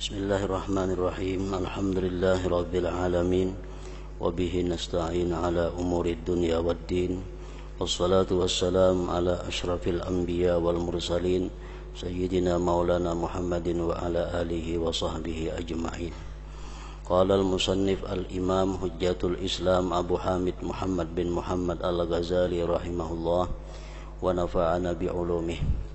Bismillahirrahmanirrahim. Alhamdulillahirabbil alamin. Wa bihi nasta'in ala umurid dunya waddin. Wassalatu wassalam ala asyrafil anbiya wal mursalin sayyidina maulana Muhammadin wa ala alihi wa sahbihi ajma'in. Qala al-musannif al-imam hujjatul Islam Abu Hamid Muhammad bin Muhammad al-Ghazali rahimahullah wa nafa'ana bi'ulumihi.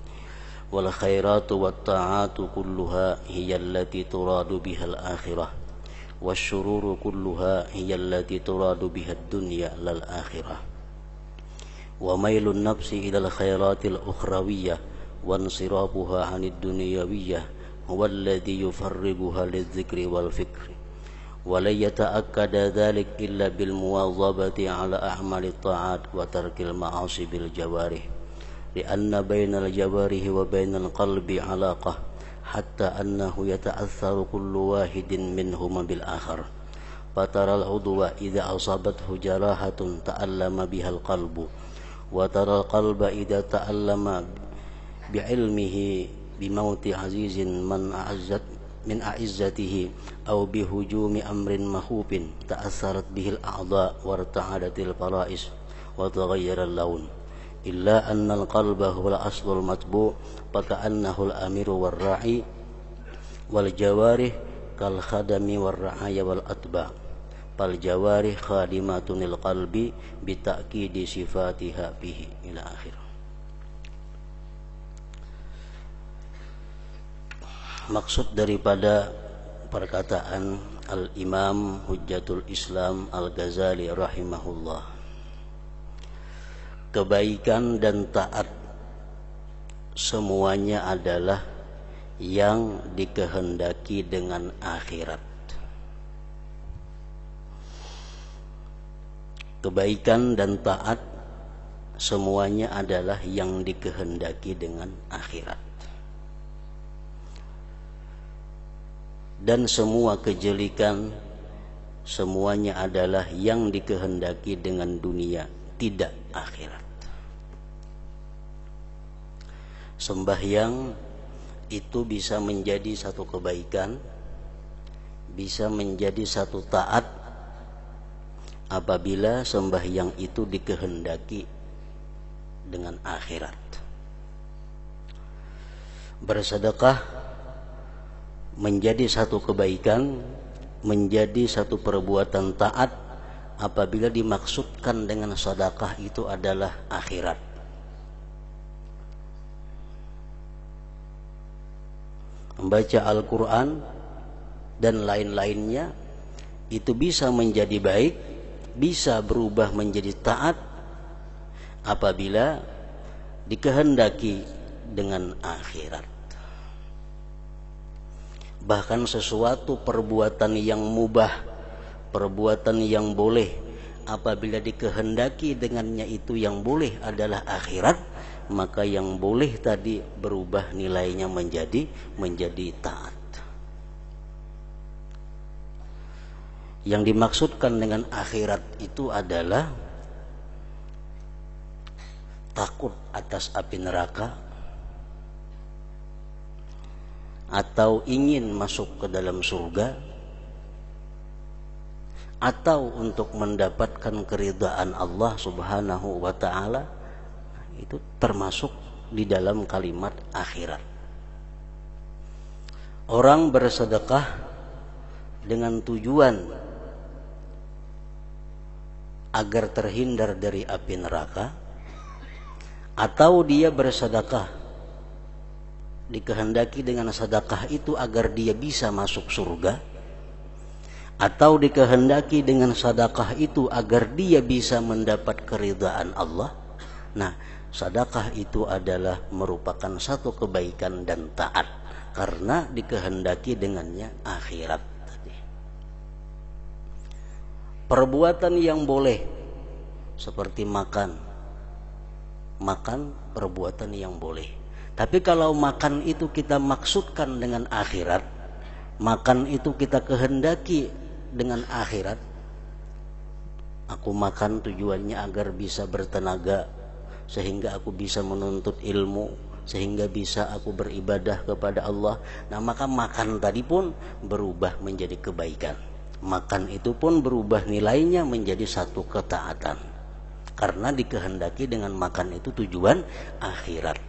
Wal khairatu wat ta'atu kulluha hiya allati turadu biha al-akhirah wasyururu kulluha hiya allati turadu biha ad-dunya lal akhirah wa mailun nafsi ila al-khairatil ukhrawiyyah wa insirafuha 'anid dunyawiyyah huwa alladhi yufarriguha lidh-dhikri wal fikri wa la yata'akkada dhalik illa bil muwadhabati 'ala a'malit ta'at wa tarkil ma'asi bil jawarih لأن بين الجوارح وبين القلب علاقة حتى أنه يتأثر كل واحد منهما بالآخر فترى العضو إذا أصابته جراحة تألم بها القلب وترى القلب إذا تألم بعلمه بموت عزيز من أعزته أو بهجوم أمر مخوف تأثرت به الأعضاء وارتعدت الفرائس وتغير اللون إلا أن القلب هو الأصل المتبوع فكأنه الأمير والراعي والجوارح كالخدم والرعايا والأتباع فالجوارح خادمات للقلب بتأكيد صفاتها به إلى آخره. Maksud daripada perkataan Al-Imam Hujjatul Islam Al-Ghazali rahimahullah, kebaikan dan taat semuanya adalah yang dikehendaki dengan akhirat. Kebaikan dan taat semuanya adalah yang dikehendaki dengan akhirat. Dan semua kejelikan semuanya adalah yang dikehendaki dengan dunia, tidak akhirat. Sembahyang itu bisa menjadi satu kebaikan, bisa menjadi satu taat apabila sembahyang itu dikehendaki dengan akhirat. Bersedekah menjadi satu kebaikan, menjadi satu perbuatan taat apabila dimaksudkan dengan sedekah itu adalah akhirat. Membaca Al-Quran dan lain-lainnya itu bisa menjadi baik, bisa berubah menjadi taat apabila dikehendaki dengan akhirat. Bahkan sesuatu perbuatan yang mubah, perbuatan yang boleh, apabila dikehendaki dengannya itu yang boleh adalah akhirat, maka yang boleh tadi berubah nilainya menjadi taat. Yang dimaksudkan dengan akhirat itu adalah takut atas api neraka, atau ingin masuk ke dalam surga, atau untuk mendapatkan keridhaan Allah Subhanahu wa ta'ala. Itu termasuk di dalam kalimat akhirat. Orang bersedekah dengan tujuan agar terhindar dari api neraka, atau dia bersedekah dikehendaki dengan sedekah itu agar dia bisa masuk surga, atau dikehendaki dengan sedekah itu agar dia bisa mendapat keridhaan Allah. Nah, sedekah itu adalah merupakan satu kebaikan dan taat karena dikehendaki dengannya akhirat tadi. Perbuatan yang boleh seperti makan perbuatan yang boleh. Tapi kalau makan itu kita maksudkan dengan akhirat, makan itu kita kehendaki dengan akhirat. Aku makan tujuannya agar bisa bertenaga, sehingga aku bisa menuntut ilmu, sehingga bisa aku beribadah kepada Allah. Nah, maka makan tadi pun berubah menjadi kebaikan. Makan itu pun berubah nilainya menjadi satu ketaatan, karena dikehendaki dengan makan itu tujuan akhirat.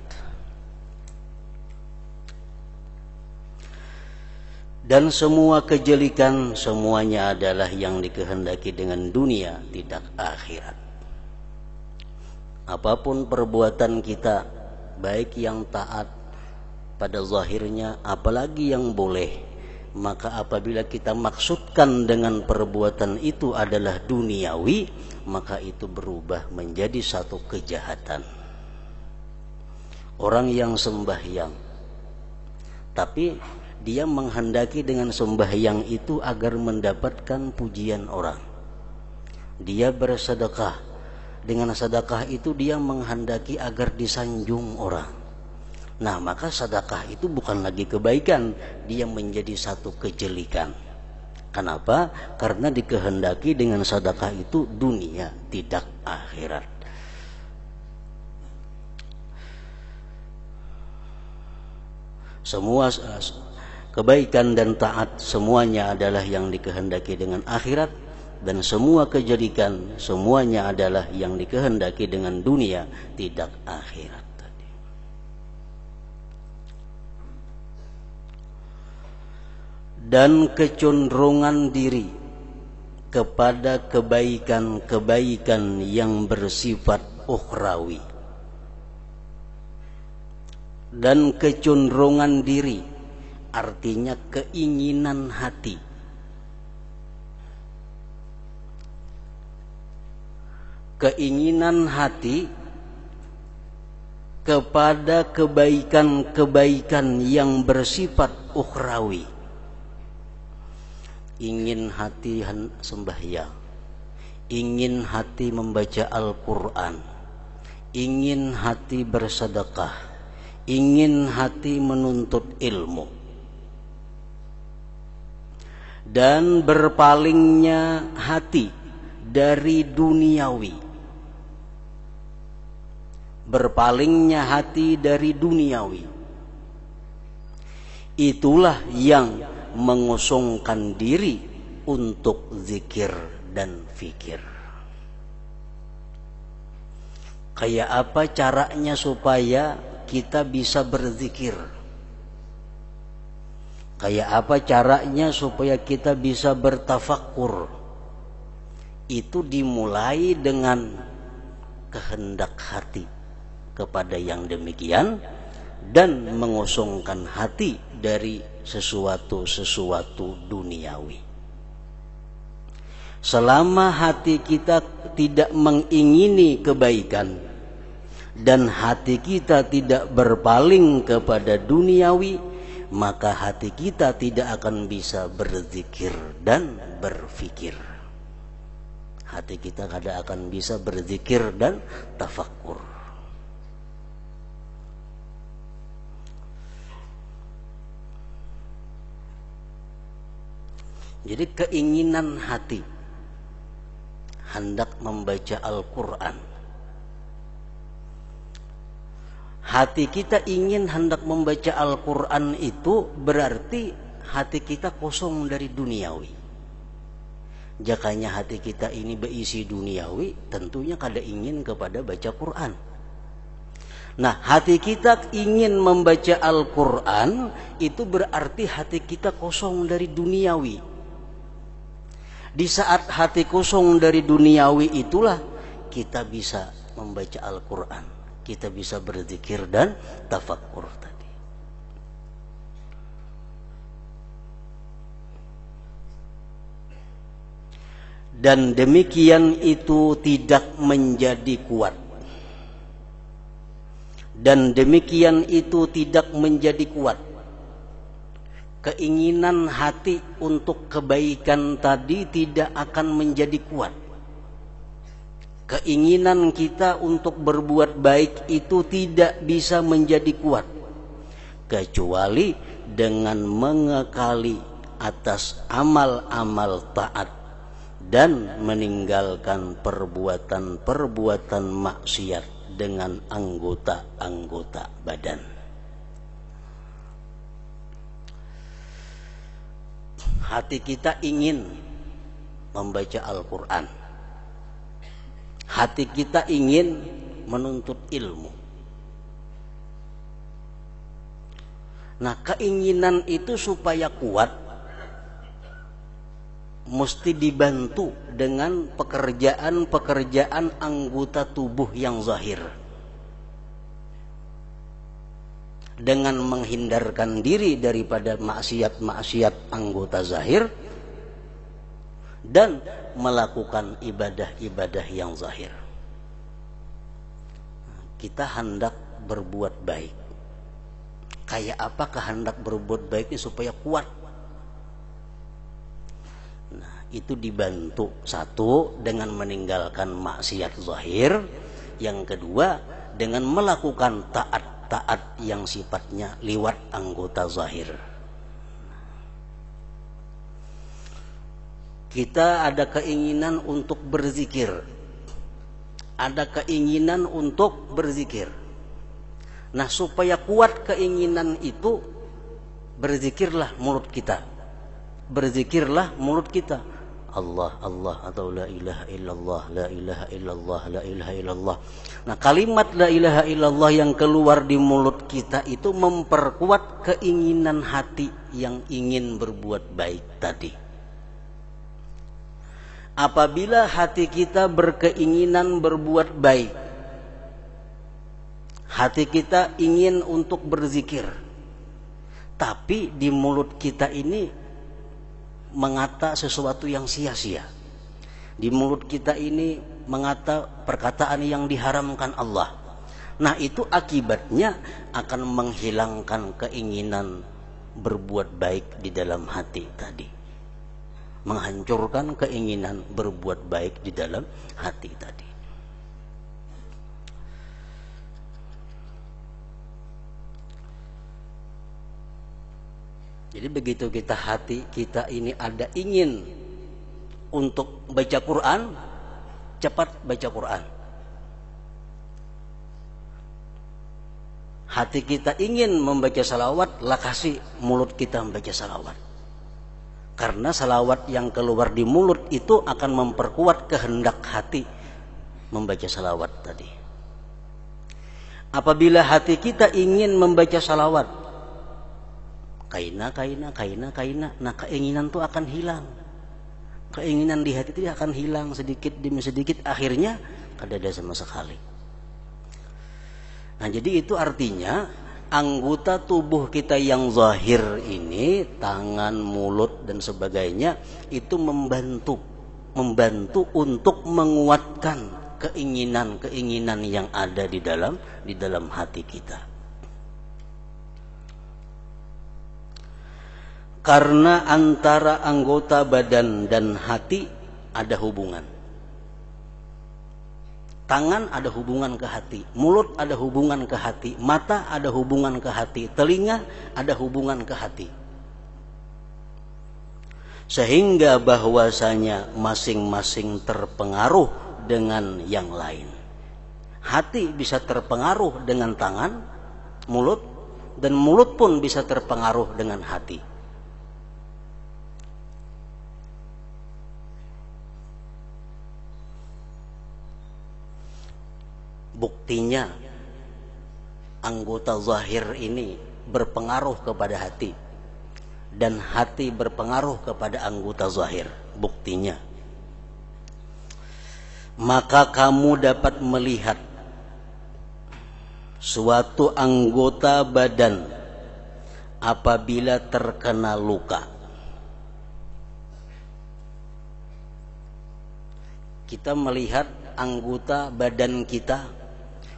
Dan semua kejelikan semuanya adalah yang dikehendaki dengan dunia, tidak akhirat. Apapun perbuatan kita, baik yang taat pada zahirnya, apalagi yang boleh, maka apabila kita maksudkan dengan perbuatan itu adalah duniawi, maka itu berubah menjadi satu kejahatan. Orang yang sembahyang, tapi dia menghendaki dengan sembahyang itu agar mendapatkan pujian orang. Dia bersedekah, dengan sedekah itu dia menghendaki agar disanjung orang. Nah, maka sedekah itu bukan lagi kebaikan, dia menjadi satu kejelikan. Kenapa? Karena dikehendaki dengan sedekah itu dunia, tidak akhirat. Semua kebaikan dan taat semuanya adalah yang dikehendaki dengan akhirat, dan semua kejelikan semuanya adalah yang dikehendaki dengan dunia, tidak akhirat. Dan kecenderungan diri kepada kebaikan-kebaikan yang bersifat ukhrawi, dan kecenderungan diri artinya keinginan hati, keinginan hati kepada kebaikan-kebaikan yang bersifat ukhrawi. Ingin hati sembahyang, ingin hati membaca Al-Quran, ingin hati bersedekah, ingin hati menuntut ilmu, dan berpalingnya hati dari duniawi. Berpalingnya hati dari duniawi, itulah yang mengosongkan diri untuk zikir dan fikir. Kayak apa caranya supaya kita bisa berzikir? Kayak apa caranya supaya kita bisa bertafakkur? Itu dimulai dengan kehendak hati kepada yang demikian, dan mengosongkan hati dari sesuatu duniawi. Selama hati kita tidak mengingini kebaikan dan hati kita tidak berpaling kepada duniawi, maka hati kita tidak akan bisa berzikir dan berfikir. Hati kita tidak akan bisa berzikir dan tafakkur. Jadi keinginan hati hendak membaca Al-Quran. Hati kita ingin hendak membaca Al-Quran itu berarti hati kita kosong dari duniawi. Jakanya hati kita ini berisi duniawi, tentunya kada ingin kepada baca Quran. Nah, hati kita ingin membaca Al-Quran, itu berarti hati kita kosong dari duniawi. Di saat hati kosong dari duniawi itulah kita bisa membaca Al-Quran, kita bisa berzikir dan tafakkur tadi. Dan demikian itu tidak menjadi kuat. Dan demikian itu tidak menjadi kuat. Keinginan hati untuk kebaikan tadi tidak akan menjadi kuat. Keinginan kita untuk berbuat baik itu tidak bisa menjadi kuat, kecuali dengan mengekali atas amal-amal taat dan meninggalkan perbuatan-perbuatan maksiat dengan anggota-anggota badan. Hati kita ingin membaca Al-Quran. Hati kita ingin menuntut ilmu. Nah, keinginan itu supaya kuat mesti dibantu dengan pekerjaan-pekerjaan anggota tubuh yang zahir. Dengan menghindarkan diri daripada maksiat-maksiat anggota zahir dan melakukan ibadah-ibadah yang zahir. Kita hendak berbuat baik. Kayak apa kehendak berbuat baik ini supaya kuat? Nah, itu dibantu satu dengan meninggalkan maksiat zahir, yang kedua dengan melakukan taat yang sifatnya liwat anggota zahir. Kita ada keinginan untuk berzikir. Ada keinginan untuk berzikir. Nah, supaya kuat keinginan itu, berzikirlah mulut kita. Berzikirlah mulut kita. Allah, Allah, atau la ilaha illallah, la ilaha illallah, la ilaha illallah. Nah, kalimat la ilaha illallah yang keluar di mulut kita itu memperkuat keinginan hati yang ingin berbuat baik tadi. Apabila hati kita berkeinginan berbuat baik, hati kita ingin untuk berzikir, tapi di mulut kita ini mengata sesuatu yang sia-sia. Di mulut kita ini mengata perkataan yang diharamkan Allah. Nah, itu akibatnya akan menghilangkan keinginan berbuat baik di dalam hati tadi. Menghancurkan keinginan berbuat baik di dalam hati tadi. Jadi begitu hati kita ini ada ingin untuk baca Quran, cepat baca Quran. Hati kita ingin membaca salawat, lah kasih mulut kita membaca salawat. Karena salawat yang keluar di mulut itu akan memperkuat kehendak hati membaca salawat tadi. Apabila hati kita ingin membaca salawat, kaina, nah keinginan itu akan hilang. Keinginan di hati itu akan hilang sedikit demi sedikit, akhirnya kada ada sama sekali. Nah, jadi itu artinya anggota tubuh kita yang zahir ini, tangan, mulut dan sebagainya, itu membantu untuk menguatkan keinginan-keinginan yang ada di dalam hati kita. Karena antara anggota badan dan hati ada hubungan. Tangan ada hubungan ke hati, mulut ada hubungan ke hati, mata ada hubungan ke hati, telinga ada hubungan ke hati. Sehingga bahwasanya masing-masing terpengaruh dengan yang lain. Hati bisa terpengaruh dengan tangan, mulut, dan mulut pun bisa terpengaruh dengan hati. Buktinya anggota zahir ini berpengaruh kepada hati dan hati berpengaruh kepada anggota zahir. Buktinya, maka kamu dapat melihat suatu anggota badan apabila terkena luka. Kita melihat anggota badan kita,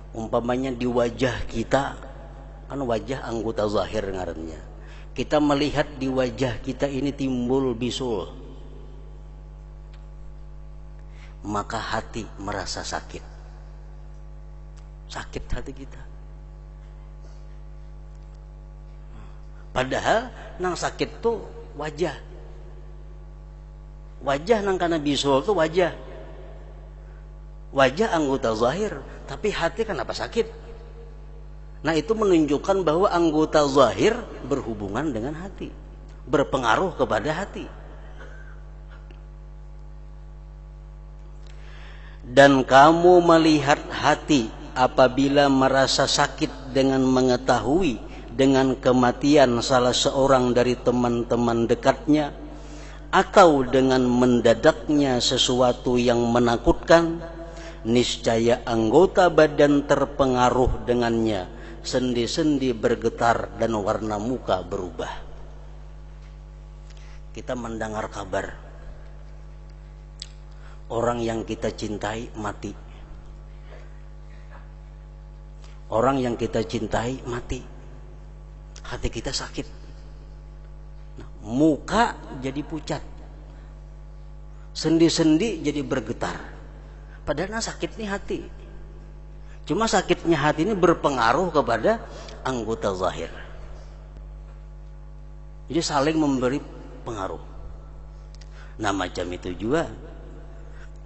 umpamanya di wajah kita, kan wajah anggota zahir ngarannya. Kita melihat di wajah kita ini timbul bisul, maka hati merasa sakit. Sakit hati kita. Padahal nang sakit tuh wajah. Wajah nang kana bisul tuh wajah. Wajah anggota zahir, tapi hati kenapa sakit? Nah, itu menunjukkan bahwa anggota zahir berhubungan dengan hati, berpengaruh kepada hati. Dan kamu melihat hati apabila merasa sakit dengan mengetahui dengan kematian salah seorang dari teman-teman dekatnya, atau dengan mendadaknya sesuatu yang menakutkan, niscaya anggota badan terpengaruh dengannya, sendi-sendi bergetar dan warna muka berubah. Kita mendengar kabar orang yang kita cintai mati. Orang yang kita cintai mati. Hati kita sakit. Nah, muka jadi pucat. Sendi-sendi jadi bergetar. Padahal sakitnya hati. Cuma sakitnya hati ini berpengaruh kepada anggota zahir. Jadi saling memberi pengaruh. Nah, macam itu juga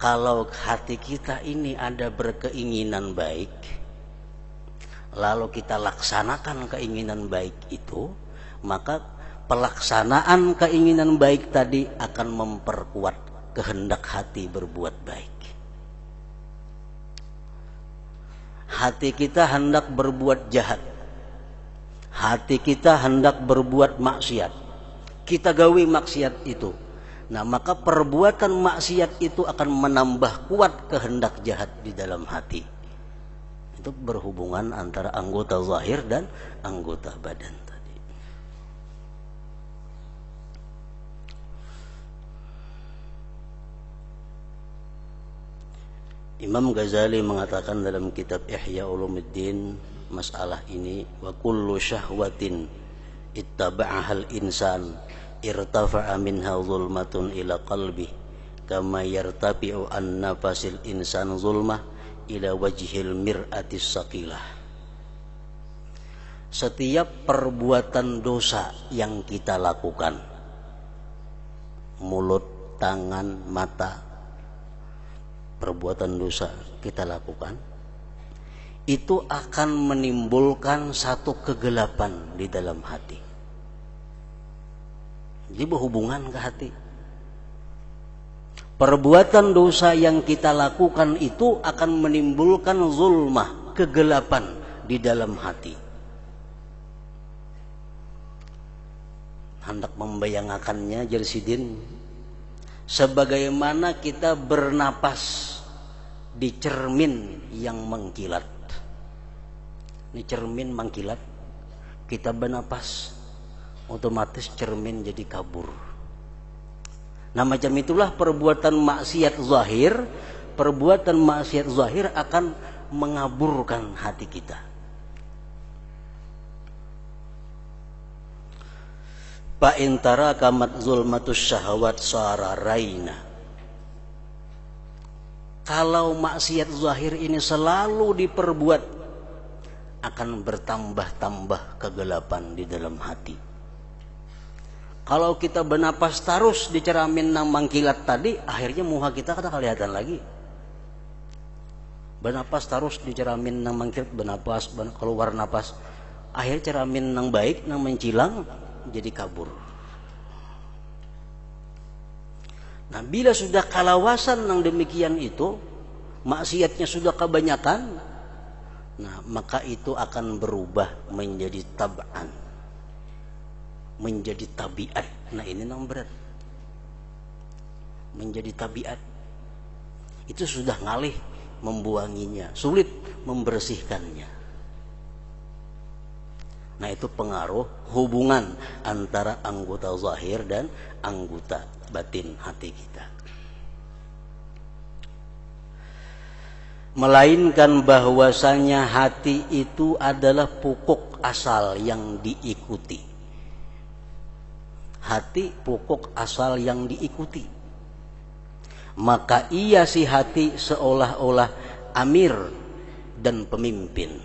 kalau hati kita ini ada berkeinginan baik, lalu kita laksanakan keinginan baik itu, maka pelaksanaan keinginan baik tadi akan memperkuat kehendak hati berbuat baik. Hati kita hendak berbuat jahat, hati kita hendak berbuat maksiat, kita gawe maksiat itu. Nah, maka perbuatan maksiat itu akan menambah kuat kehendak jahat di dalam hati. Itu berhubungan antara anggota zahir dan anggota badan tadi. Imam Ghazali mengatakan dalam kitab Ihya Ulumuddin masalah ini, wa kullu syahwatin ittaba'ahal insan irtafa'a minha zulmatun ila qalbi kama yartafi'u an nafasil insan zulmah ila wajhil mir'atis saqilah. Setiap perbuatan dosa yang kita lakukan, mulut, tangan, mata, perbuatan dosa kita lakukan, itu akan menimbulkan satu kegelapan di dalam hati. Jadi berhubungan ke hati. Perbuatan dosa yang kita lakukan itu akan menimbulkan zulmah, kegelapan di dalam hati. Hendak membayangakannya Jersidin, sebagaimana kita bernapas di cermin yang mengkilat. Ini cermin mengkilat, kita bernapas, otomatis cermin jadi kabur. Nah, macam itulah perbuatan maksiat zahir. Perbuatan maksiat zahir akan mengaburkan hati kita. Fa in tarakamat zulmatus syahawat sara raina. Kalau maksiat zahir ini selalu diperbuat, akan bertambah-tambah kegelapan di dalam hati. Kalau kita bernapas terus di cermin nang mangkilat tadi, akhirnya muka kita kada kelihatan lagi. Bernapas terus di cermin nang mangkilat, bernapas, keluar napas, akhirnya cermin nang baik nang mencilang jadi kabur. Nah, bila sudah kalawasan nang demikian itu, maksiatnya sudah kebanyakan, nah maka itu akan berubah menjadi tab'an, menjadi tabiat. Nah, ini nang berat. Menjadi tabiat. Itu sudah ngalih membuanginya, sulit membersihkannya. Nah, itu pengaruh hubungan antara anggota zahir dan anggota batin hati kita. Melainkan bahwasanya hati itu adalah pokok asal yang diikuti. Hati pokok asal yang diikuti. Maka ia si hati seolah-olah amir dan pemimpin,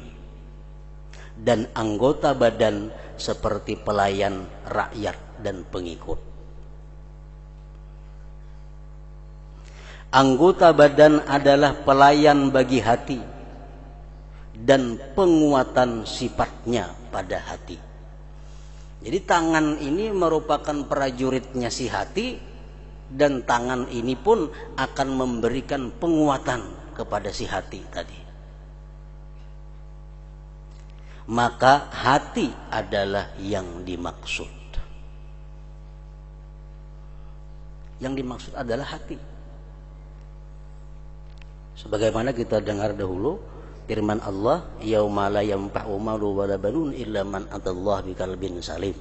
dan anggota badan seperti pelayan, rakyat dan pengikut. Anggota badan adalah pelayan bagi hati dan penguatan sifatnya pada hati. Jadi tangan ini merupakan prajuritnya si hati, dan tangan ini pun akan memberikan penguatan kepada si hati tadi. Maka hati adalah yang dimaksud. Yang dimaksud adalah hati. Sebagaimana kita dengar dahulu firman Allah, yauma la yanfa'u malu wala banun illa man atallaha biqalbin salim.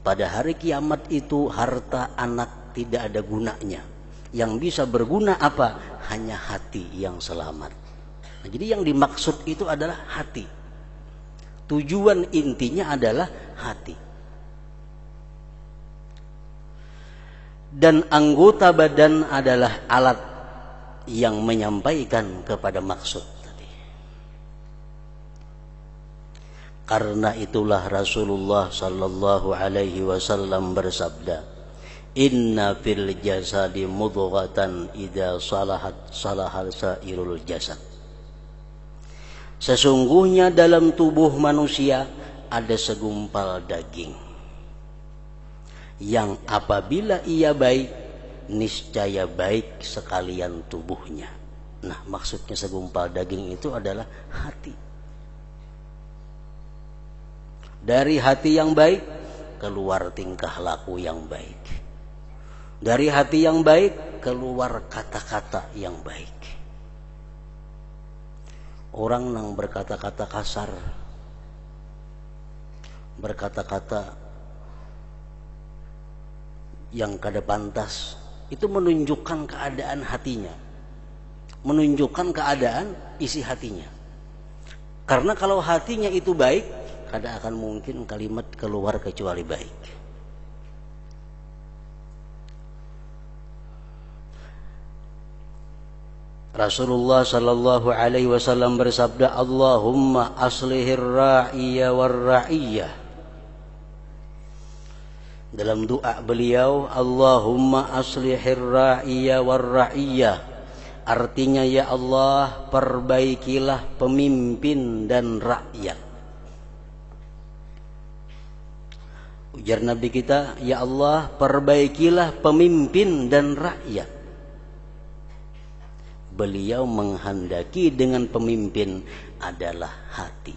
Pada hari kiamat itu harta anak tidak ada gunanya. Yang bisa berguna apa? Hanya hati yang selamat. Nah, jadi yang dimaksud itu adalah hati. Tujuan intinya adalah hati. Dan anggota badan adalah alat yang menyampaikan kepada maksud tadi. Karena itulah Rasulullah sallallahu alaihi wasallam bersabda, inna fil jasadi mudghatan idza salahat salahal sairul jasad. Sesungguhnya dalam tubuh manusia ada segumpal daging yang apabila ia baik, niscaya baik sekalian tubuhnya. Nah, maksudnya segumpal daging itu adalah hati. Dari hati yang baik keluar tingkah laku yang baik. Dari hati yang baik keluar kata-kata yang baik. Orang yang berkata-kata kasar, berkata-kata yang kada pantas, itu menunjukkan keadaan hatinya, menunjukkan keadaan isi hatinya. Karena kalau hatinya itu baik, kada akan mungkin kalimat keluar kecuali baik. Rasulullah sallallahu alaihi wasallam bersabda, Allahumma aslihir ra'iyya war ra'iyah. Dalam doa beliau, Allahumma aslihir ra'iyya war ra'iyah. Artinya, ya Allah, perbaikilah pemimpin dan rakyat. Ujar Nabi kita, ya Allah, perbaikilah pemimpin dan rakyat. Beliau menghendaki dengan pemimpin adalah hati.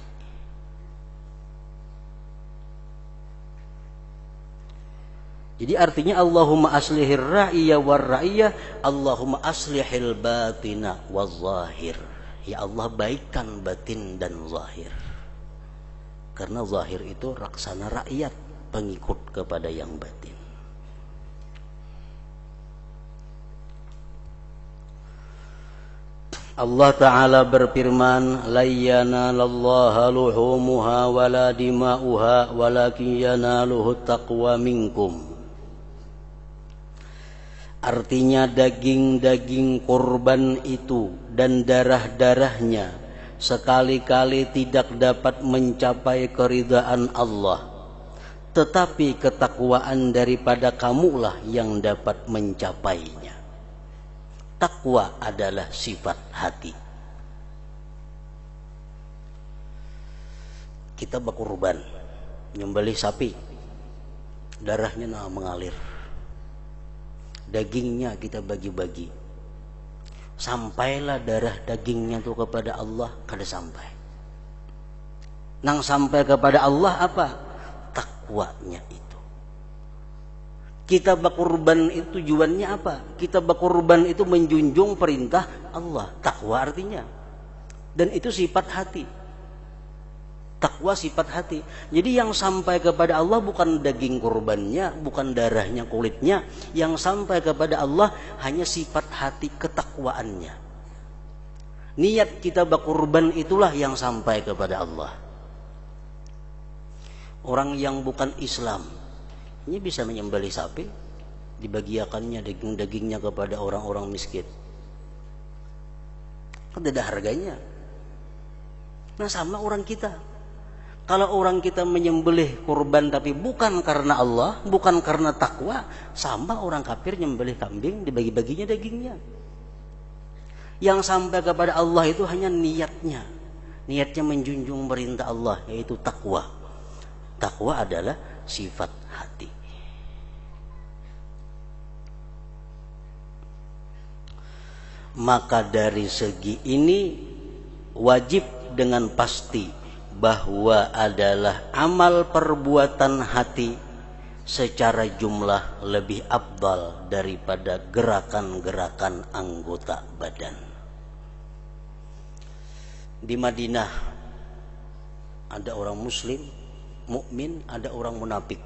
Jadi artinya Allahumma aslihir ra'iyya war ra'iyah, Allahumma aslihil batina waz zahir. Ya Allah, baikkan batin dan zahir. Karena zahir itu raksana rakyat, pengikut kepada yang batin. Allah Ta'ala berfirman, la yanalallaha luhumuha wala dima'uha walakin yanaluhu taqwa minkum. Artinya daging-daging kurban itu dan darah-darahnya sekali-kali tidak dapat mencapai keridhaan Allah, tetapi ketakwaan daripada kamulah yang dapat mencapainya. Takwa adalah sifat hati. Kita berkurban, nyembelih sapi, darahnya mengalir, dagingnya kita bagi-bagi. Sampailah darah dagingnya itu kepada Allah, kada sampai. Nang sampai kepada Allah apa? Takwanya itu. Kita berkurban itu tujuannya apa? Kita berkurban itu menjunjung perintah Allah. Takwa artinya. Dan itu sifat hati. Takwa sifat hati. Jadi yang sampai kepada Allah bukan daging kurbannya, bukan darahnya, kulitnya. Yang sampai kepada Allah hanya sifat hati, ketakwaannya. Niat kita berkurban itulah yang sampai kepada Allah. Orang yang bukan Islam ini bisa menyembelih sapi, dibagiakannya daging-dagingnya kepada orang-orang miskin. Kan ada harganya. Nah, sama orang kita. Kalau orang kita menyembelih kurban tapi bukan karena Allah, bukan karena takwa, sama orang kafir nyembelih kambing, dibagi-baginya dagingnya. Yang sampai kepada Allah itu hanya niatnya. Niatnya menjunjung perintah Allah, yaitu takwa. Takwa adalah sifat hati. Maka dari segi ini wajib dengan pasti bahwa adalah amal perbuatan hati secara jumlah lebih afdal daripada gerakan-gerakan anggota badan. Di Madinah ada orang muslim, mukmin, ada orang munafik.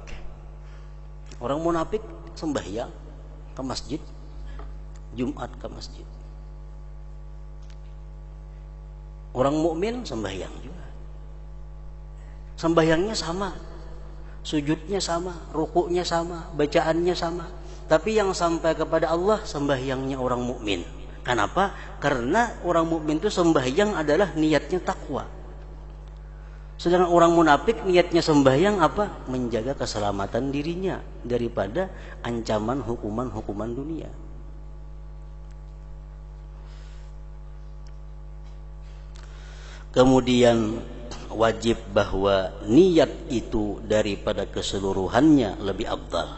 Orang munafik sembahyang ke masjid, Jumat ke masjid. Orang mukmin sembahyang juga. Sembahyangnya sama, sujudnya sama, rukuknya sama, bacaannya sama. Tapi yang sampai kepada Allah sembahyangnya orang mukmin. Kenapa? Karena orang mukmin itu sembahyang adalah niatnya takwa. Sedangkan orang munafik niatnya sembahyang apa? Menjaga keselamatan dirinya daripada ancaman hukuman dunia. Kemudian wajib bahwa niat itu daripada keseluruhannya lebih afdal.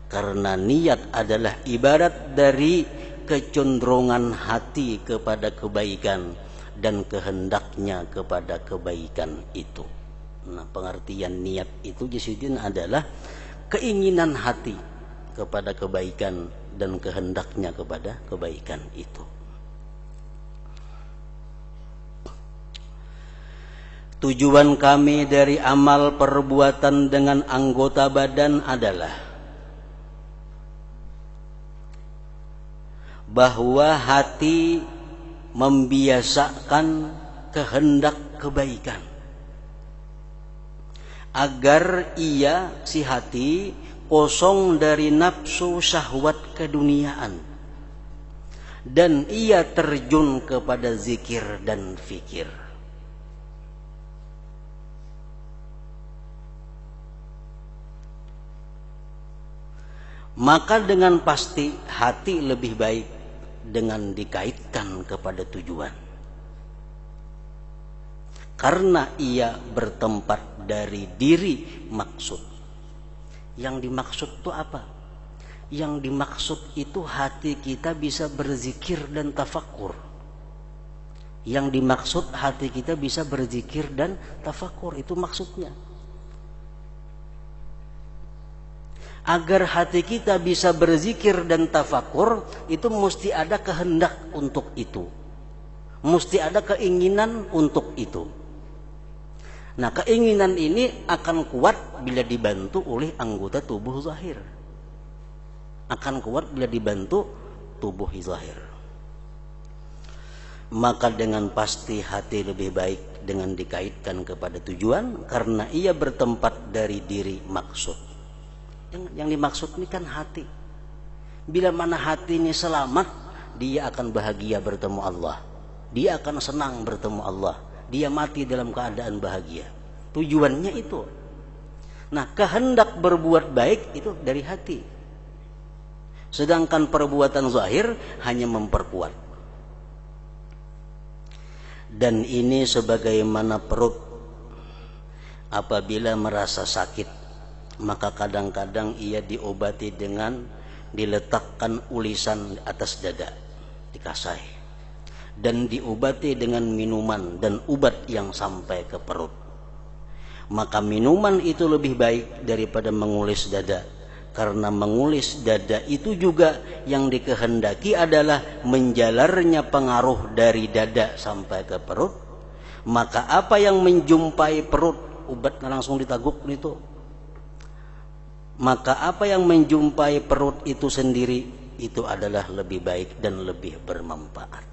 Karena niat adalah ibarat dari kecenderungan hati kepada kebaikan dan kehendaknya kepada kebaikan itu. Nah, pengertian niat itu disini adalah keinginan hati kepada kebaikan dan kehendaknya kepada kebaikan itu. Tujuan kami dari amal perbuatan dengan anggota badan adalah bahwa hati membiasakan kehendak kebaikan agar ia, si hati, kosong dari nafsu syahwat keduniaan dan ia terjun kepada zikir dan fikir. Maka dengan pasti hati lebih baik dengan dikaitkan kepada tujuan. Karena ia bertempat dari diri maksud. Yang dimaksud itu apa? Yang dimaksud itu hati kita bisa berzikir dan tafakur. Yang dimaksud hati kita bisa berzikir dan tafakur, itu maksudnya. Agar hati kita bisa berzikir dan tafakur, itu mesti ada kehendak untuk itu. Mesti ada keinginan untuk itu. Nah, keinginan ini akan kuat bila dibantu oleh anggota tubuh zahir. Akan kuat bila dibantu tubuh zahir. Maka dengan pasti hati lebih baik dengan dikaitkan kepada tujuan, karena ia bertempat dari diri maksud. Yang dimaksud ini kan hati. Bila mana hati ini selamat, dia akan bahagia bertemu Allah. Dia akan senang bertemu Allah. Dia mati dalam keadaan bahagia. Tujuannya itu. Nah, kehendak berbuat baik itu dari hati. Sedangkan perbuatan zahir hanya memperkuat. Dan ini sebagaimana perut apabila merasa sakit, maka kadang-kadang ia diobati dengan diletakkan ulisan atas dada, dikasai, dan diobati dengan minuman dan ubat yang sampai ke perut. Maka minuman itu lebih baik daripada mengulis dada, karena mengulis dada itu juga yang dikehendaki adalah menjalarnya pengaruh dari dada sampai ke perut. Maka apa yang menjumpai perut, obatnya langsung ditaguk itu. Maka apa yang menjumpai perut itu sendiri, itu adalah lebih baik dan lebih bermanfaat.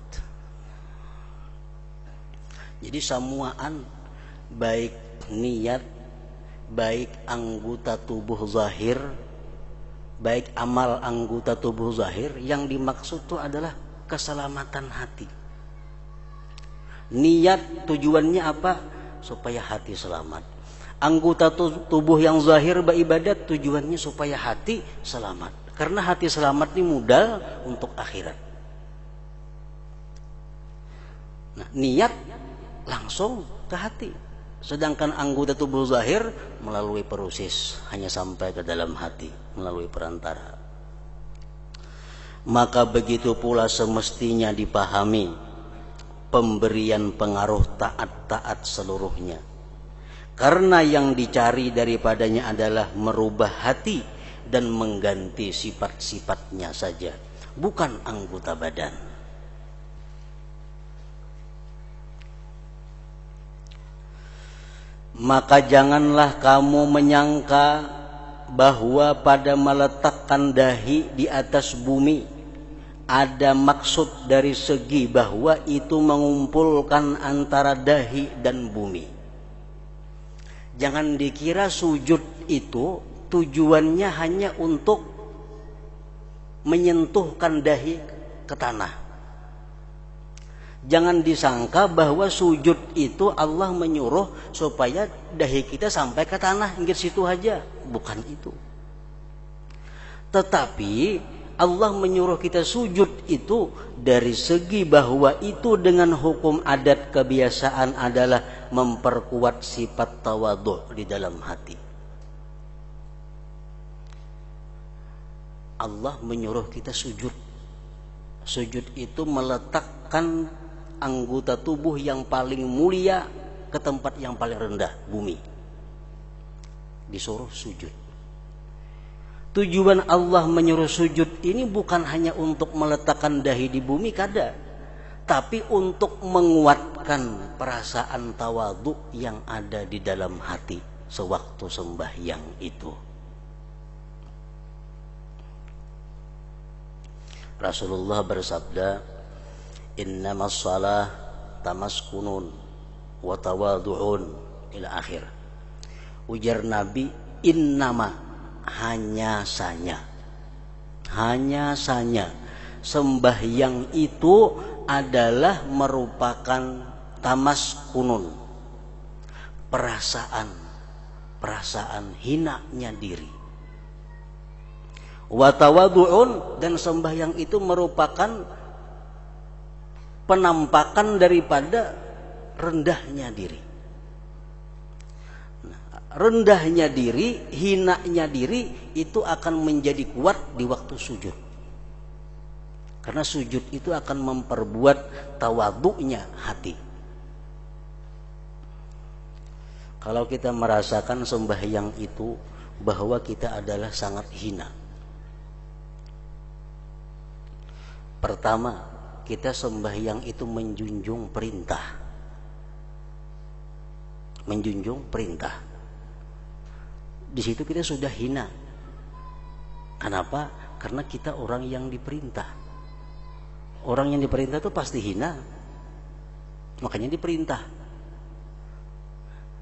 Jadi samuaan, baik niat, baik anggota tubuh zahir, baik amal anggota tubuh zahir, yang dimaksud itu adalah keselamatan hati. Niat tujuannya apa? Supaya hati selamat. Anggota tubuh yang zahir beribadat tujuannya supaya hati selamat. Karena hati selamat ini modal untuk akhirat. Nah, niat langsung ke hati. Sedangkan anggota tubuh zahir melalui proses, hanya sampai ke dalam hati melalui perantara. Maka begitu pula semestinya dipahami pemberian pengaruh taat-taat seluruhnya. Karena yang dicari daripadanya adalah merubah hati dan mengganti sifat-sifatnya saja, bukan anggota badan. Maka janganlah kamu menyangka bahwa pada meletakkan dahi di atas bumi ada maksud dari segi bahwa itu mengumpulkan antara dahi dan bumi. Jangan dikira sujud itu tujuannya hanya untuk menyentuhkan dahi ke tanah. Jangan disangka bahwa sujud itu Allah menyuruh supaya dahi kita sampai ke tanah, inggit situ aja. Bukan itu. Tetapi Allah menyuruh kita sujud itu dari segi bahwa itu dengan hukum adat kebiasaan adalah memperkuat sifat tawadhu di dalam hati. Allah menyuruh kita sujud. Sujud itu meletakkan anggota tubuh yang paling mulia ke tempat yang paling rendah, bumi. Disuruh sujud. Tujuan Allah menyuruh sujud ini bukan hanya untuk meletakkan dahi di bumi kada, tapi untuk menguatkan perasaan tawadhu yang ada di dalam hati sewaktu sembahyang itu. Rasulullah bersabda, innamas shalah tamaskunun wa tawadhu'un ila akhir. Ujar Nabi, innama, hanya saja sembahyang itu adalah merupakan tamaskunun, perasaan hinanya diri. Wa tawadhu'un, dan sembahyang itu merupakan penampakan daripada rendahnya diri. Nah, rendahnya diri, hinanya diri itu akan menjadi kuat di waktu sujud. Karena sujud itu akan memperbuat tawadhu'nya hati. Kalau kita merasakan sembahyang itu bahwa kita adalah sangat hina. Pertama, kita sembahyang itu menjunjung perintah. Menjunjung perintah. Di situ kita sudah hina. Kenapa? Karena kita orang yang diperintah. Orang yang diperintah itu pasti hina. Makanya diperintah.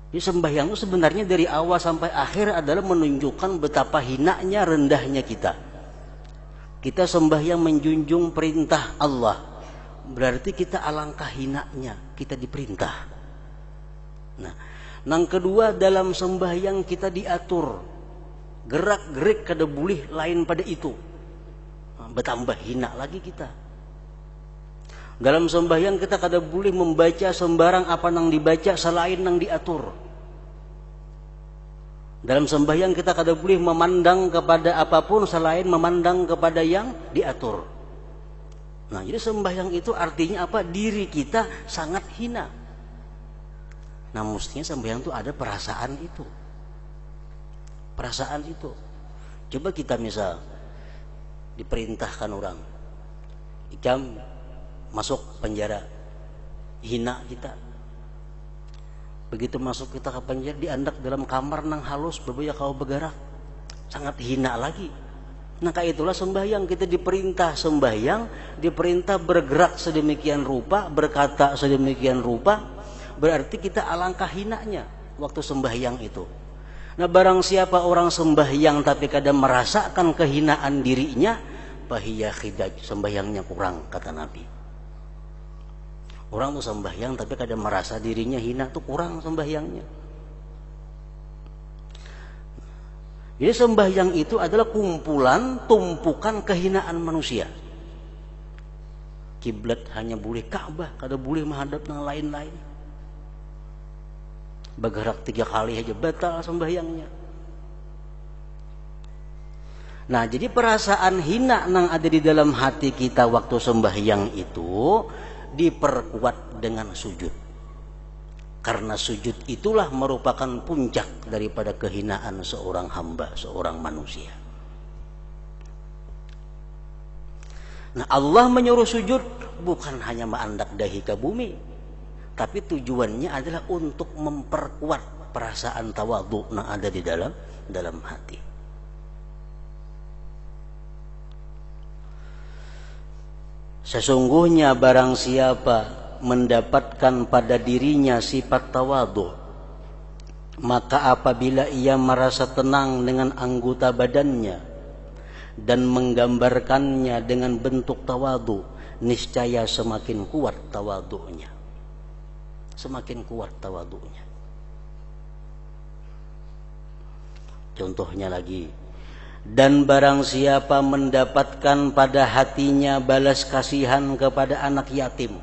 Jadi sembahyang itu sebenarnya dari awal sampai akhir adalah menunjukkan betapa hinanya, rendahnya kita. Kita sembahyang menjunjung perintah Allah. Berarti kita alangkah hinanya, kita diperintah. Nah, yang kedua, dalam sembahyang kita diatur. Gerak-gerik kada boleh lain pada itu. Bertambah hina lagi kita. Dalam sembahyang kita kada boleh membaca sembarang apa yang dibaca selain yang diatur. Dalam sembahyang kita kada boleh memandang kepada apapun selain memandang kepada yang diatur. Nah, jadi sembahyang itu artinya apa? Diri kita sangat hina. Nah, mestinya sembahyang itu ada perasaan itu. Perasaan itu. Coba kita misal diperintahkan orang, ikam masuk penjara, hina kita. Begitu masuk kita ke penjara, diandak dalam kamar nang halus, berbaya kau bergerak, sangat hina lagi. Nah, kayak itulah sembahyang. Kita diperintah sembahyang, diperintah bergerak sedemikian rupa, berkata sedemikian rupa, berarti kita alangkah hinanya waktu sembahyang itu. Nah, barang siapa orang sembahyang tapi kadang merasakan kehinaan dirinya, fahiya khidaj, sembahyangnya kurang, kata Nabi. Orang tuh sembahyang tapi kadang merasa dirinya hina, tuh kurang sembahyangnya. Jadi sembahyang itu adalah kumpulan, tumpukan kehinaan manusia. kiblat hanya boleh Ka'bah, kada boleh menghadap nang lain-lain. Bergerak 3 kali aja batal sembahyangnya. Nah, jadi perasaan hina nang ada di dalam hati kita waktu sembahyang itu diperkuat dengan sujud. Karena sujud itulah merupakan puncak daripada kehinaan seorang hamba, seorang manusia. Nah, Allah menyuruh sujud bukan hanya menandak dahi ke bumi, tapi tujuannya adalah untuk memperkuat perasaan tawadhu yang ada di dalam hati. Sesungguhnya barang siapa mendapatkan pada dirinya sifat tawadhu, maka apabila ia merasa tenang dengan anggota badannya dan menggambarkannya dengan bentuk tawadhu, niscaya semakin kuat tawadhunya. Semakin kuat tawadhunya. Contohnya lagi, dan barang siapa mendapatkan pada hatinya balas kasihan kepada anak yatim.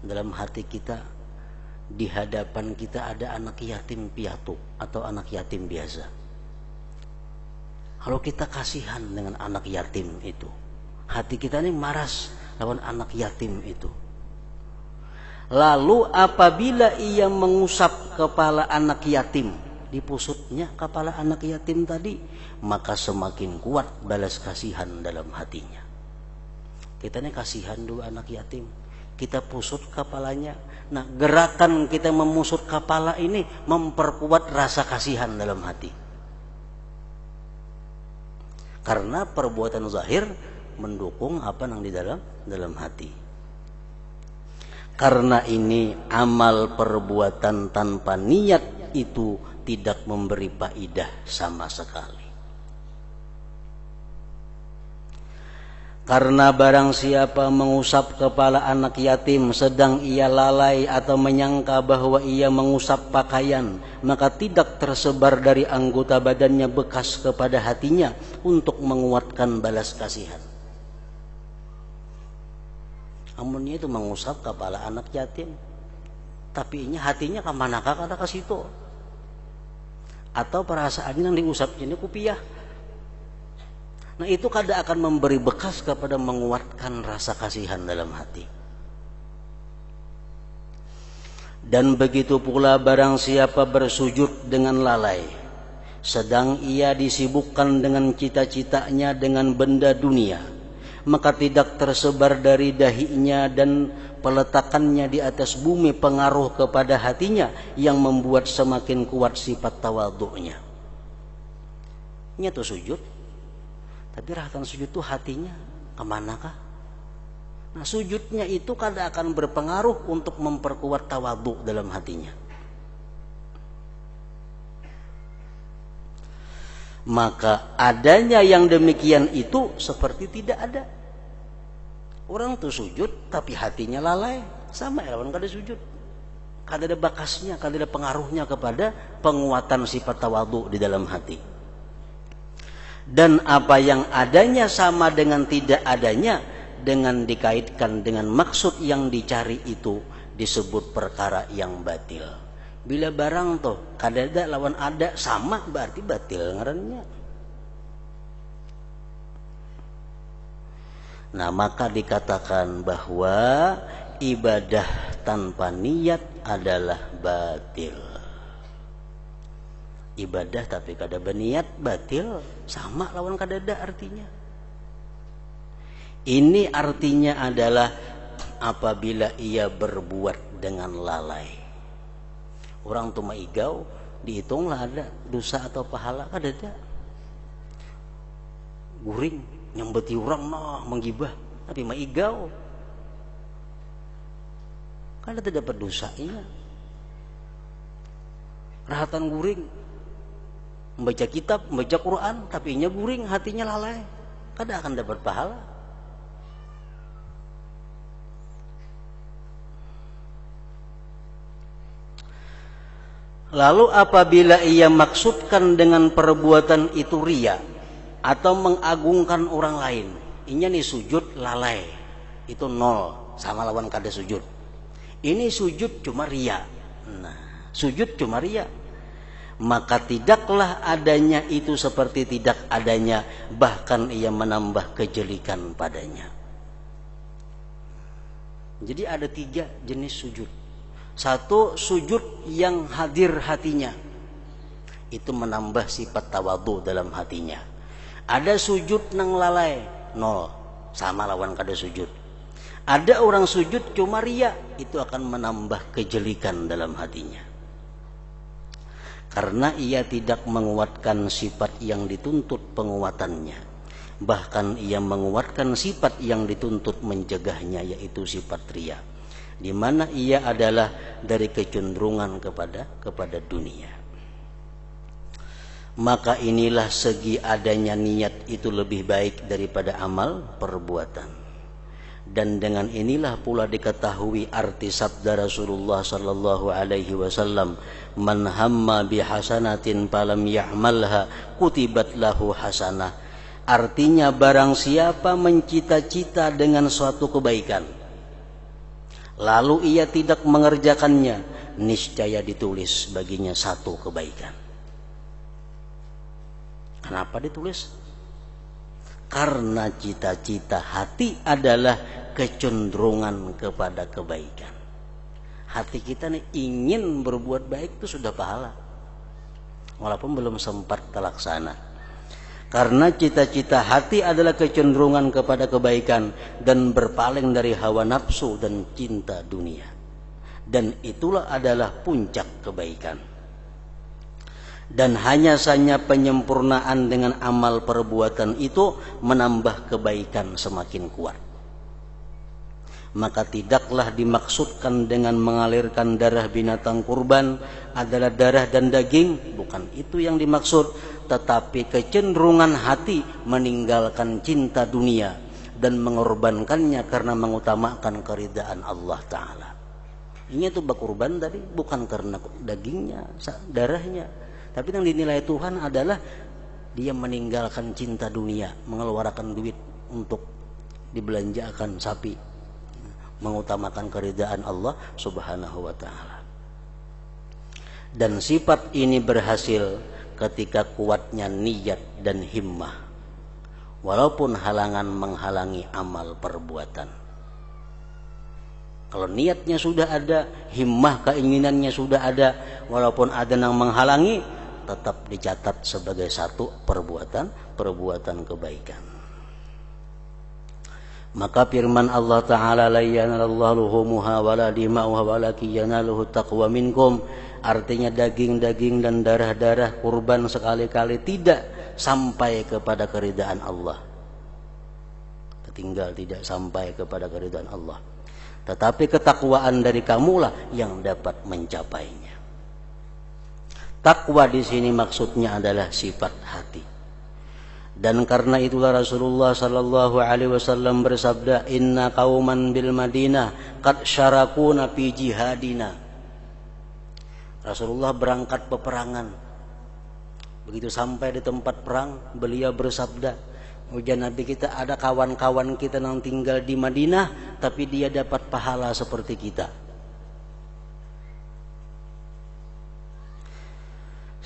Dalam hati kita, di hadapan kita ada anak yatim piatu atau anak yatim biasa. Kalau kita kasihan dengan anak yatim itu, hati kita ini maras lawan anak yatim itu. Lalu apabila ia mengusap kepala anak yatim, dipusutnya kepala anak yatim tadi, maka semakin kuat balas kasihan dalam hatinya. Kita ini kasihan dulu anak yatim, kita pusut kepalanya. Nah, gerakan kita memusut kepala ini memperkuat rasa kasihan dalam hati. Karena perbuatan zahir mendukung apa yang di dalam hati. Karena ini amal perbuatan tanpa niat itu tidak memberi faedah sama sekali. Karena barang siapa mengusap kepala anak yatim sedang ia lalai atau menyangka bahwa ia mengusap pakaian, maka tidak tersebar dari anggota badannya bekas kepada hatinya untuk menguatkan balas kasihan. Amunnya itu mengusap kepala anak yatim, tapi hatinya kemanakah kada ke situ? Atau perasaannya yang diusap ini kupiah. Nah, itu kada akan memberi bekas kepada menguatkan rasa kasihan dalam hati. Dan begitu pula barang siapa bersujud dengan lalai, sedang ia disibukkan dengan cita-citanya dengan benda dunia, maka tidak tersebar dari dahinya dan peletakannya di atas bumi pengaruh kepada hatinya yang membuat semakin kuat sifat tawadhu'nya. Nyatu sujud, tapi rahatan sujud itu hatinya kemanakah? Nah, sujudnya itu kada akan berpengaruh untuk memperkuat tawadhu dalam hatinya. Maka adanya yang demikian itu seperti tidak ada. Orang tuh sujud tapi hatinya lalai, sama lawan kada sujud. Kada ada bakasnya, kada ada pengaruhnya kepada penguatan sifat tawadhu di dalam hati. Dan apa yang adanya sama dengan tidak adanya, dengan dikaitkan dengan maksud yang dicari itu disebut perkara yang batil. Bila barang tuh kada ada lawan ada sama, berarti batil ngarannya. Nah, maka dikatakan bahwa ibadah tanpa niat adalah batil. Ibadah tapi kada berniat batil, sama lawan kada ada artinya. Ini artinya adalah apabila ia berbuat dengan lalai. Orang tuh maigau dihitunglah ada dosa atau pahala, kada ada. Guring nyambeti orang nah menggibah tapi maigau, kada ada dapat dosanya. Rahatan guring membaca kitab, membaca Quran, tapi inya guring, hatinya lalai, kada akan dapat pahala. Lalu apabila ia maksudkan dengan perbuatan itu riya atau mengagungkan orang lain, Inya nih sujud lalai, itu 0 sama lawan kada sujud. Ini sujud cuma ria. Nah, sujud cuma ria. Maka tidaklah adanya itu seperti tidak adanya, bahkan ia menambah kejelikan padanya. Jadi ada 3 jenis sujud. Satu, sujud yang hadir hatinya, itu menambah sifat tawadhu dalam hatinya. Ada sujud nang lalai, 0 sama lawan kada sujud. Ada orang sujud cuma ria, itu akan menambah kejelikan dalam hatinya, karena ia tidak menguatkan sifat yang dituntut penguatannya. Bahkan ia menguatkan sifat yang dituntut mencegahnya, yaitu sifat ria, di mana ia adalah dari kecenderungan kepada dunia. Maka inilah segi adanya niat itu lebih baik daripada amal perbuatan. Dan dengan inilah pula diketahui arti sabda Rasulullah sallallahu alaihi wasallam, man hamma bihasanatin falam ya'malha kutibat lahu hasanah. Artinya barang siapa mencita-cita dengan suatu kebaikan lalu ia tidak mengerjakannya, niscaya ditulis baginya 1 kebaikan. Kenapa ditulis? Karena cita-cita hati adalah kecenderungan kepada kebaikan. Hati kita nih ingin berbuat baik itu sudah pahala, walaupun belum sempat terlaksana. Karena cita-cita hati adalah kecenderungan kepada kebaikan dan berpaling dari hawa nafsu dan cinta dunia. Dan itulah adalah puncak kebaikan. Dan hanya saja penyempurnaan dengan amal perbuatan itu menambah kebaikan semakin kuat. Maka tidaklah dimaksudkan dengan mengalirkan darah binatang kurban adalah darah dan daging, bukan itu yang dimaksud, tetapi kecenderungan hati meninggalkan cinta dunia dan mengorbankannya karena mengutamakan keridaan Allah Ta'ala. Ini tuh berkurban tadi bukan karena dagingnya, darahnya, tapi yang dinilai Tuhan adalah dia meninggalkan cinta dunia, mengeluarkan duit untuk dibelanjakan sapi, mengutamakan keridaan Allah Subhanahu wa Ta'ala. Dan sifat ini berhasil ketika kuatnya niat dan himmah, walaupun halangan menghalangi amal perbuatan. Kalau niatnya sudah ada, himmah keinginannya sudah ada, walaupun ada yang menghalangi, tetap dicatat sebagai 1 perbuatan kebaikan. Maka firman Allah Ta'ala, la yanalallahu luhumuha wala dima'uha walakin yanaluhu taqwa minkum. Artinya daging-daging dan darah-darah kurban sekali-kali tidak sampai kepada keridaan Allah. Tinggal tidak sampai kepada keridaan Allah. Tetapi ketakwaan dari kamulah yang dapat mencapainya. Takwa di sini maksudnya adalah sifat hati. Dan karena itulah Rasulullah sallallahu alaihi wasallam bersabda, inna qauman bil Madinah qad syarakuna fi jihadina. Rasulullah berangkat peperangan. Begitu sampai di tempat perang, beliau bersabda, ujar Nabi kita, ada kawan-kawan kita yang tinggal di Madinah, tapi dia dapat pahala seperti kita.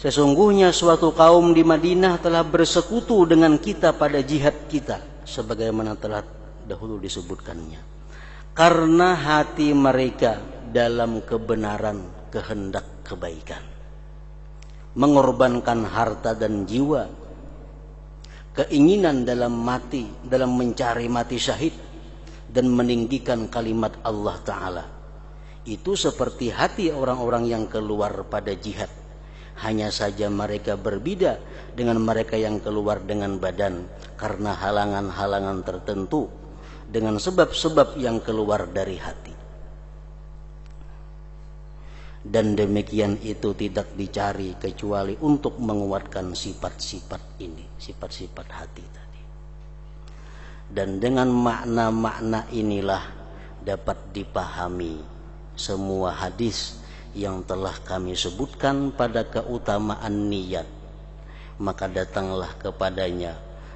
Sesungguhnya suatu kaum di Madinah telah bersekutu dengan kita pada jihad kita, sebagaimana telah dahulu disebutkannya. Karena hati mereka dalam kebenaran kehendak kebaikan, mengorbankan harta dan jiwa, keinginan dalam mencari mati syahid, dan meninggikan kalimat Allah Ta'ala. Itu seperti hati orang-orang yang keluar pada jihad. Hanya saja mereka berbeda dengan mereka yang keluar dengan badan, karena halangan-halangan tertentu, dengan sebab-sebab yang keluar dari hati. Dan demikian itu tidak dicari kecuali untuk menguatkan sifat-sifat ini, sifat-sifat hati tadi. Dan dengan makna-makna inilah dapat dipahami semua hadis yang telah kami sebutkan pada keutamaan niat. Maka datanglah kepadanya